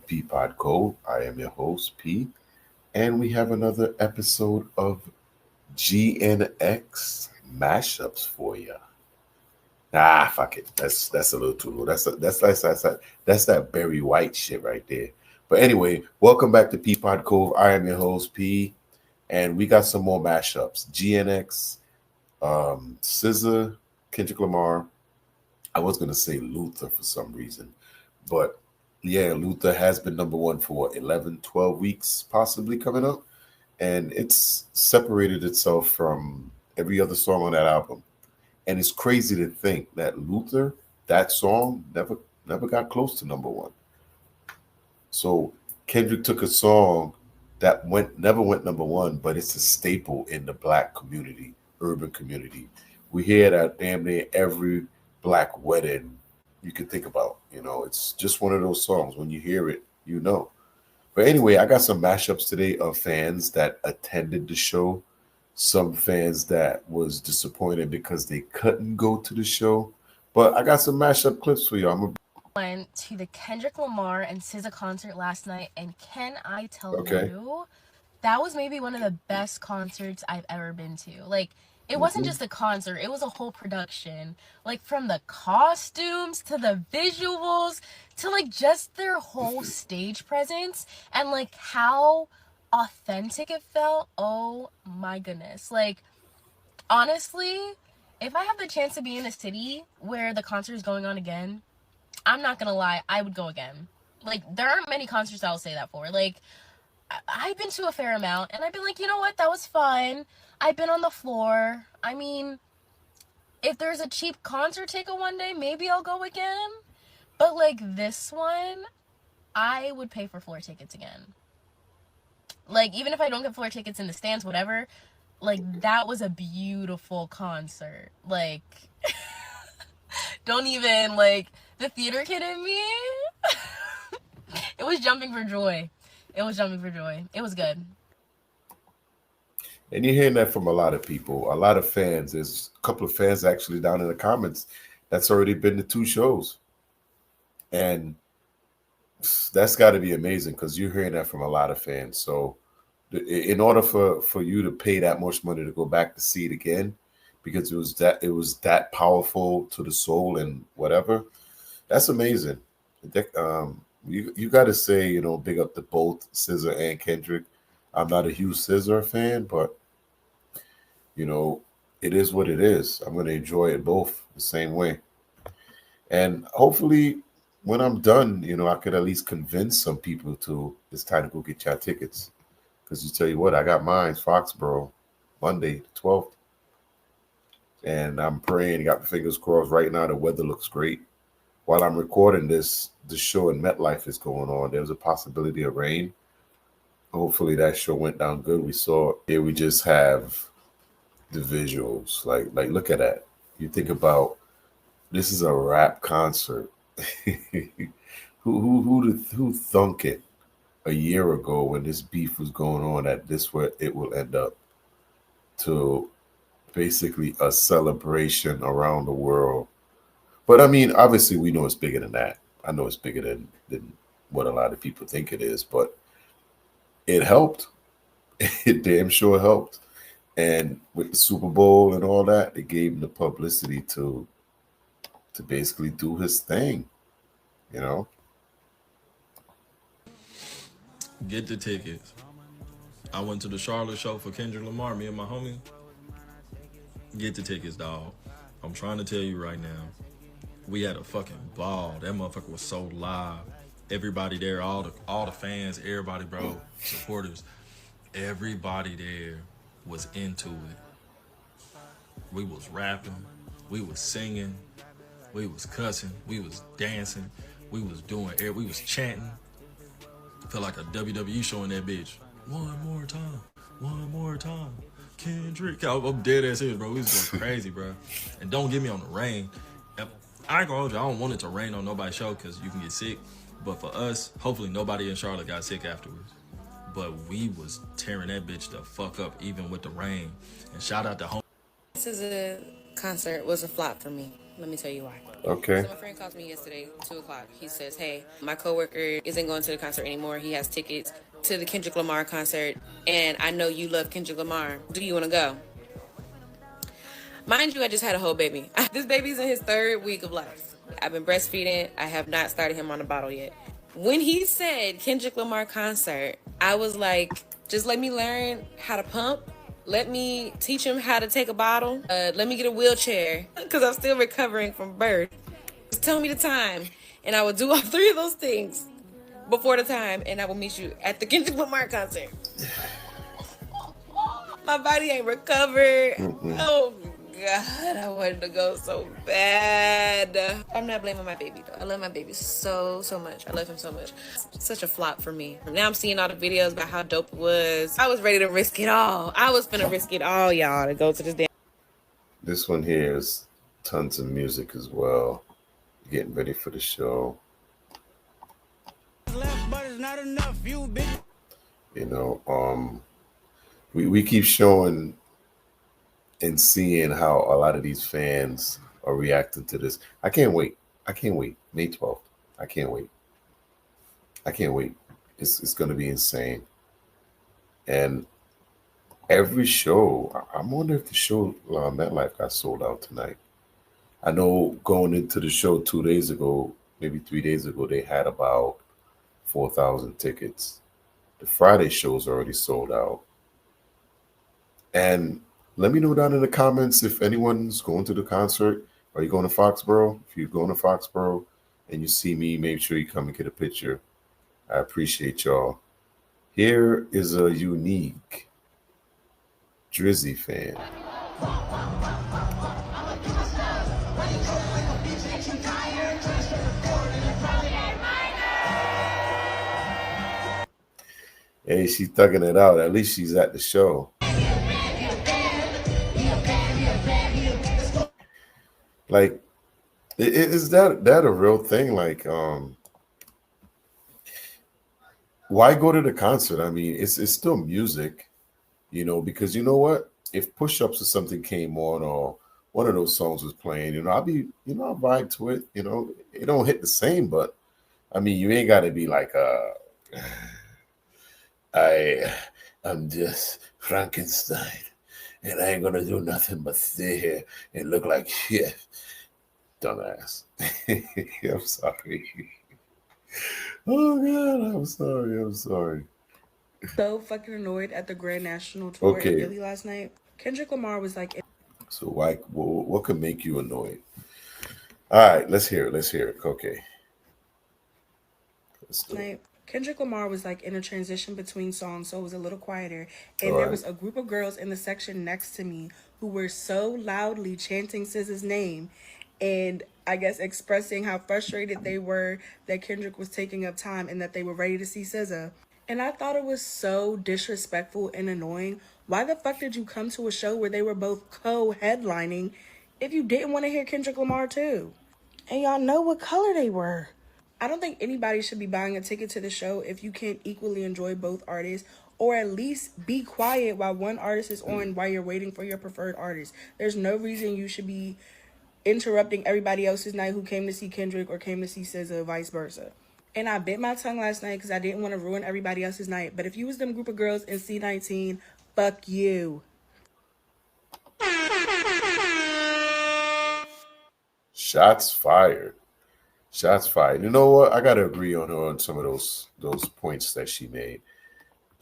Peep Pod Cove. I am your host, P, and we have another episode of GNX Mashups for you. Fuck it. That's a little too low. That's that Barry White shit right there. But anyway, welcome back to Peep Pod Cove. I am your host, P, and we got some more mashups. GNX, SZA, Kendrick Lamar. I was gonna say Luther for some reason, but yeah, Luther has been number one for 11, 12 weeks, possibly coming up, and it's separated itself from every other song on that album. And it's crazy to think that Luther, that song, never got close to number one. So Kendrick took a song that never went number one, but it's a staple in the black community, urban community. We hear that damn near every black wedding you could think about. It's just one of those songs. When you hear it, you know. But anyway, I got some mashups today of fans that attended the show, some fans that was disappointed because they couldn't go to the show. But I got some mashup clips for you. Went to the Kendrick Lamar and SZA concert last night, and can I tell you, that was maybe one of the best concerts I've ever been to. Like, it wasn't just a concert, it was a whole production. Like, from the costumes to the visuals to like just their whole stage presence and like how authentic it felt. Oh my goodness. Like, honestly, if I have the chance to be in a city where the concert is going on again, I'm not gonna lie, I would go again. Like, there aren't many concerts I'll say that for. Like, I've been to a fair amount, and I've been like, you know what, that was fun. I've been on the floor. I mean, if there's a cheap concert ticket one day, maybe I'll go again. But like this one, I would pay for floor tickets again. Like, even if I don't get floor tickets in the stands, whatever, like, that was a beautiful concert. Like, don't even, like, the theater kid in me, it was jumping for joy. It was jumping for joy. It was good. And you're hearing that from a lot of people, a lot of fans. There's a couple of fans actually down in the comments that's already been to two shows. And that's got to be amazing because you're hearing that from a lot of fans. So in order for you to pay that much money to go back to see it again, because it was that powerful to the soul and whatever, that's amazing. You got to say, big up to both SZA and Kendrick. I'm not a huge SZA fan, but it is what it is. I'm going to enjoy it both the same way. And hopefully when I'm done, I could at least convince some people to it's time to go get your tickets. Because you tell you what, I got mine, Foxborough, Monday, the 12th. And I'm praying, got my fingers crossed right now. The weather looks great. While I'm recording this, the show in MetLife is going on. There's a possibility of rain. Hopefully that show went down good. We saw here we just have the visuals. Like look at that. You think about this is a rap concert. Who thunk it a year ago when this beef was going on that this where it will end up to basically a celebration around the world. But I mean, obviously we know it's bigger than that. I know it's bigger than what a lot of people think it is, but it helped. It damn sure helped. And with the Super Bowl and all that, it gave him the publicity to basically do his thing, Get the tickets. I went to the Charlotte show for Kendrick Lamar, me and my homie. Get the tickets, dog. I'm trying to tell you right now. We had a fucking ball. That motherfucker was so live. Everybody there, all the fans, everybody, bro, supporters, everybody there was into it. We was rapping, we was singing, we was cussing, we was dancing, we was chanting. Felt like a WWE show in that bitch. One more time, Kendrick. I'm dead ass serious, bro. We was going crazy, bro. And don't get me on the rain. I ain't gonna hold you. I don't want it to rain on nobody's show because you can get sick. But for us, hopefully nobody in Charlotte got sick afterwards. But we was tearing that bitch the fuck up even with the rain. And shout out to home. This is a concert was a flop for me. Let me tell you why. Okay. So my friend called me yesterday, 2 o'clock. He says, hey, my coworker isn't going to the concert anymore. He has tickets to the Kendrick Lamar concert, and I know you love Kendrick Lamar. Do you want to go? Mind you, I just had a whole baby. This baby's in his 3rd week of life. I've been breastfeeding. I have not started him on a bottle yet. When he said Kendrick Lamar concert, I was like, just let me learn how to pump. Let me teach him how to take a bottle. Let me get a wheelchair because I'm still recovering from birth. Just tell me the time, and I will do all 3 of those things before the time, and I will meet you at the Kendrick Lamar concert. My body ain't recovered. Oh God, I wanted to go so bad. I'm not blaming my baby though. I love my baby so much. I love him so much. It's such a flop for me. Now I'm seeing all the videos about how dope it was. I was ready to risk it all. I was finna risk it all, y'all, to go to this damn. This one here is tons of music as well. Getting ready for the show. You know, we keep showing and seeing how a lot of these fans are reacting to this. I can't wait. May 12th. I can't wait. It's going to be insane. And every show, I wonder if the show MetLife got sold out tonight. I know going into the show 2 days ago, maybe 3 days ago, they had about 4,000 tickets. The Friday show's already sold out. And let me know down in the comments if anyone's going to the concert. Are you going to Foxborough? If you're going to Foxborough and you see me, make sure you come and get a picture. I appreciate y'all. Here is a unique Drizzy fan. Hey, she's thugging it out. At least she's at the show. Like, is that a real thing? Like, why go to the concert? I mean, it's still music, you know, because you know what? If Push-Ups or something came on or one of those songs was playing, you know, I'll vibe to it. You know, it don't hit the same, but I mean, you ain't got to be like, I'm just Frankenstein, and I ain't gonna do nothing but sit here and look like shit. Dumbass. I'm sorry. Oh God, I'm sorry. So fucking annoyed at the Grand National Tour in Philly last night. Kendrick Lamar was like, so why? What could make you annoyed? All right, let's hear it. Okay. Kendrick Lamar was like in a transition between songs, so it was a little quieter. And there was a group of girls in the section next to me who were so loudly chanting SZA's name and I guess expressing how frustrated they were that Kendrick was taking up time and that they were ready to see SZA. And I thought it was so disrespectful and annoying. Why the fuck did you come to a show where they were both co-headlining if you didn't want to hear Kendrick Lamar too? And y'all know what color they were. I don't think anybody should be buying a ticket to the show if you can't equally enjoy both artists, or at least be quiet while one artist is on while you're waiting for your preferred artist. There's no reason you should be interrupting everybody else's night who came to see Kendrick or came to see SZA, vice versa. And I bit my tongue last night because I didn't want to ruin everybody else's night. But if you was them group of girls in C19, fuck you. Shots fired. You know what? I gotta agree on her on some of those points that she made.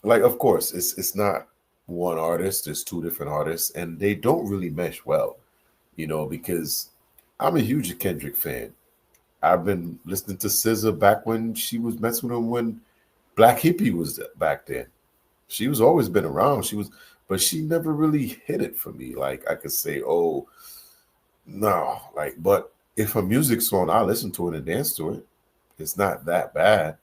Like, of course, it's not one artist. There's 2 different artists, and they don't really mesh well. You know, because I'm a huge Kendrick fan. I've been listening to SZA back when she was messing with him when Black Hippie was back then. She was always been around. But she never really hit it for me. Like I could say, oh, no, like, but if a music's on, I listen to it and dance to it. It's not that bad.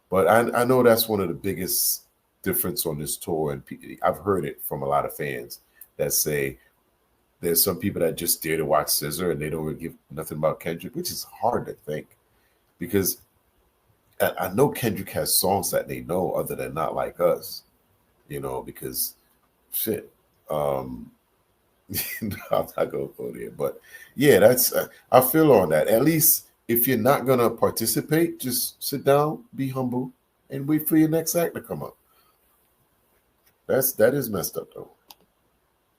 But I know that's one of the biggest difference on this tour. And I've heard it from a lot of fans that say there's some people that just dare to watch SZA and they don't really give nothing about Kendrick, which is hard to think. Because I know Kendrick has songs that they know other than Not Like Us. You know, because shit. I'm not gonna go there, but yeah, that's I feel on that. At least if you're not gonna participate, just sit down, be humble, and wait for your next act to come up. That is messed up though.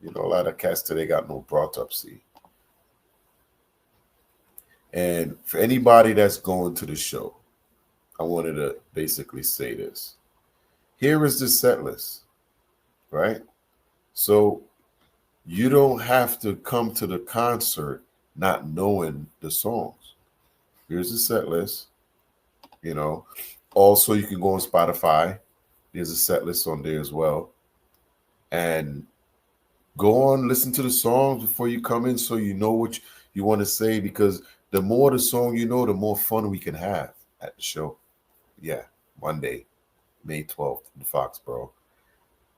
You know, a lot of cats today got no brought up. See, and for anybody that's going to the show, I wanted to basically say this. Here is the set list, right? So you don't have to come to the concert not knowing the songs. Here's the set list. You know, also you can go on Spotify. There's a set list on there as well. And go on, listen to the songs before you come in so you know what you want to say, because the more the song you know, the more fun we can have at the show. Yeah, Monday, May 12th in Foxborough.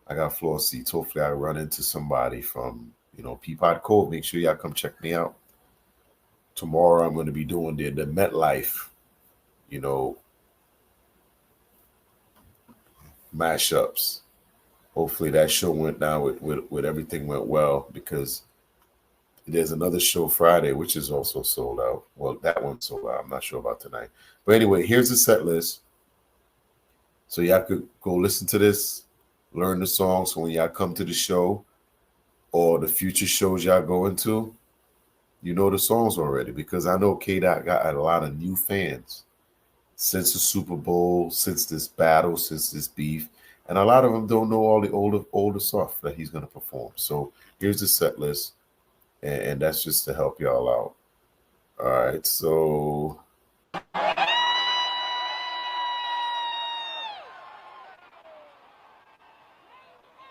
I got floor seats. Hopefully I run into somebody from, Peep Pod Cove. Make sure y'all come check me out. Tomorrow I'm going to be doing the MetLife, mashups. Hopefully that show went down with everything went well, because there's another show Friday, which is also sold out. Well, that one's sold out. I'm not sure about tonight. But anyway, here's the set list. So y'all could go listen to this, learn the songs. So when y'all come to the show or the future shows y'all going to, you know the songs already, because I know K-Dot got a lot of new fans since the Super Bowl, since this battle, since this beef. And a lot of them don't know all the older stuff that he's going to perform. So here's the set list. And that's just to help y'all out. All right, so... A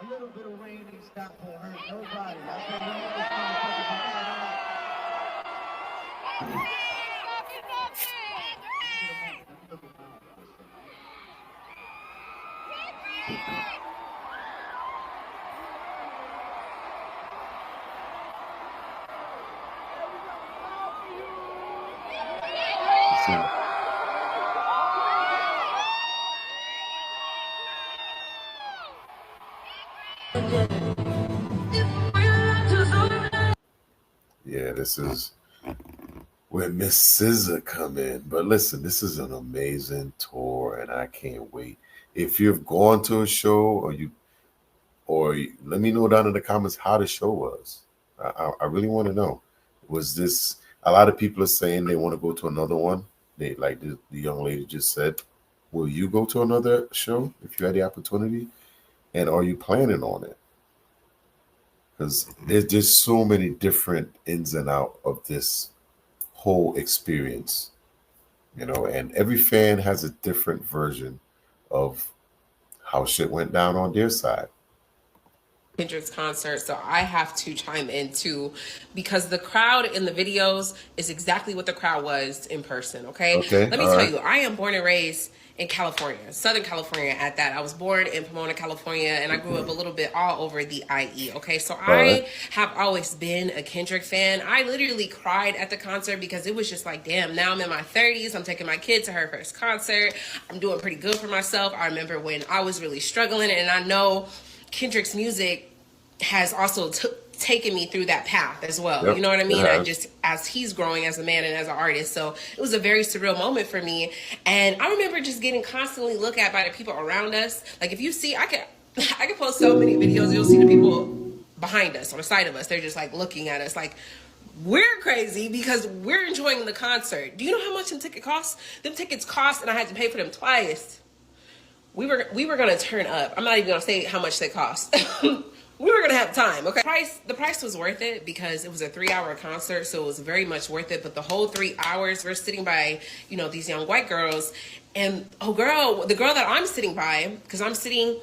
little bit of rain ain't stop for hurt nobody. Yeah, this is where Miss SZA come in. But listen, this is an amazing tour, and I can't wait. If you've gone to a show, or let me know down in the comments how the show was. I really want to know. Was this, a lot of people are saying they want to go to another one. They, like the young lady just said, will you go to another show if you had the opportunity? And are you planning on it? Because there's just so many different ins and out of this whole experience, and every fan has a different version of how shit went down on their side. Kendrick's concert, so I have to chime in too, because the crowd in the videos is exactly what the crowd was in person. Okay, let me tell you, I am born and raised in California, Southern California at that. I was born in Pomona, California, and I grew up a little bit all over the IE. Okay, so I have always been a Kendrick fan. I literally cried at the concert because it was just like, damn, now I'm in my 30s. I'm taking my kid to her first concert. I'm doing pretty good for myself. I remember when I was really struggling, and I know Kendrick's music has also taken me through that path as well. Yep. You know what I mean? I just, as he's growing as a man and as an artist. So it was a very surreal moment for me. And I remember just getting constantly looked at by the people around us. Like if you see, I can post so many videos. You'll see the people behind us, on the side of us. They're just like looking at us like, we're crazy because we're enjoying the concert. Do you know how much them tickets cost? Them tickets cost, and I had to pay for them twice. We were going to turn up. I'm not even going to say how much they cost. We were going to have time, okay? The price was worth it because it was a 3-hour concert, so it was very much worth it. But the whole 3 hours, we're sitting by, these young white girls. And, the girl that I'm sitting by, because I'm sitting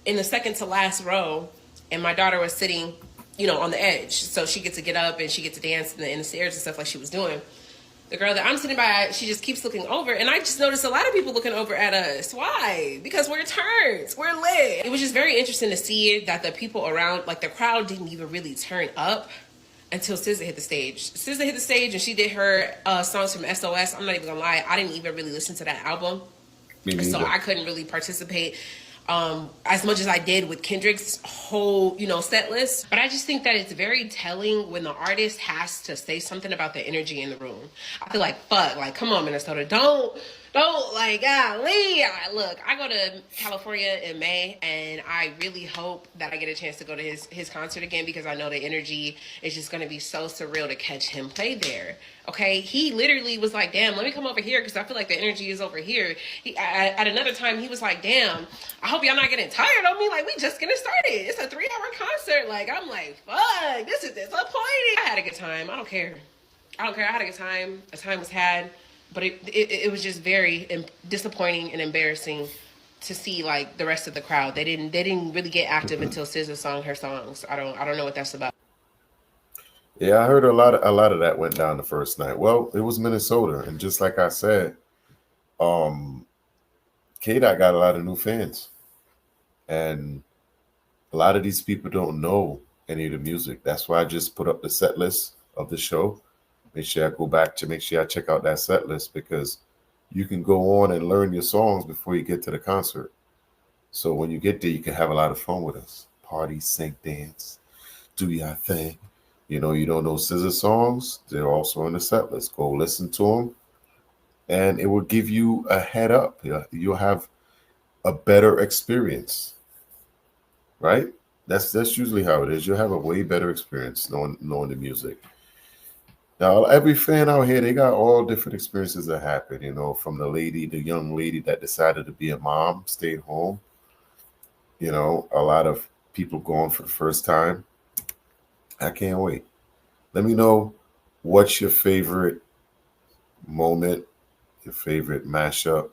in the second to last row, and my daughter was sitting, on the edge. So she gets to get up and she gets to dance in the stairs and stuff like she was doing. The girl that I'm sitting by, she just keeps looking over. And I just noticed a lot of people looking over at us. Why? Because we're turns. We're lit. It was just very interesting to see that the people around, like the crowd didn't even really turn up until SZA hit the stage. SZA hit the stage and she did her songs from SOS. I'm not even gonna lie. I didn't even really listen to that album. So I couldn't really participate. as much as I did with Kendrick's whole, set list. But I just think that it's very telling when the artist has to say something about the energy in the room. I feel like, fuck, like, come on, Minnesota, don't, like, golly. Look, I go to California in May, and I really hope that I get a chance to go to his concert again, because I know the energy is just going to be so surreal to catch him play there. Okay, he literally was like, damn, let me come over here because I feel like the energy is over here. At another time, he was like, damn, I hope y'all not getting tired of me. Like, we just getting started. It's a 3-hour concert. Like, I'm like, fuck, this is disappointing. I had a good time. I don't care. I had a good time. A time was had. But it was just very disappointing and embarrassing to see, like, the rest of the crowd. They didn't really get active until SZA sang her songs. I don't know what that's about. Yeah, I heard a lot of that went down the first night. Well, it was Minnesota, and just like I said, K-Dot got a lot of new fans, and a lot of these people don't know any of the music. That's why I just put up the set list of the show. Make sure I go back to make sure I check out that set list, because you can go on and learn your songs before you get to the concert. So when you get there, you can have a lot of fun with us. Party, sing, dance, do your thing. You don't know SZA songs, they're also in the set list. Go listen to them, and it will give you a head up. You'll have a better experience, right? That's usually how it is. You'll have a way better experience knowing the music. Now, every fan out here, they got all different experiences that happen, from the young lady that decided to be a mom, stayed home. A lot of people going for the first time. I can't wait. Let me know what's your favorite moment, your favorite mashup.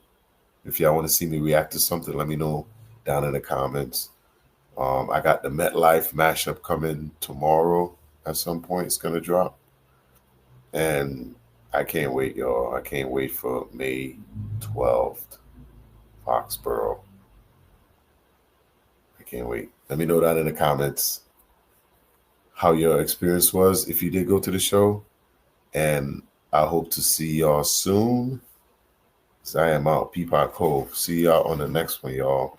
If y'all want to see me react to something, let me know down in the comments. I got the MetLife mashup coming tomorrow at some point. It's going to drop. And I can't wait, y'all. I can't wait for May 12th, Foxborough. I can't wait. Let me know down in the comments how your experience was if you did go to the show. And I hope to see y'all soon. So I am out. Peep Pod Cove. See y'all on the next one, y'all.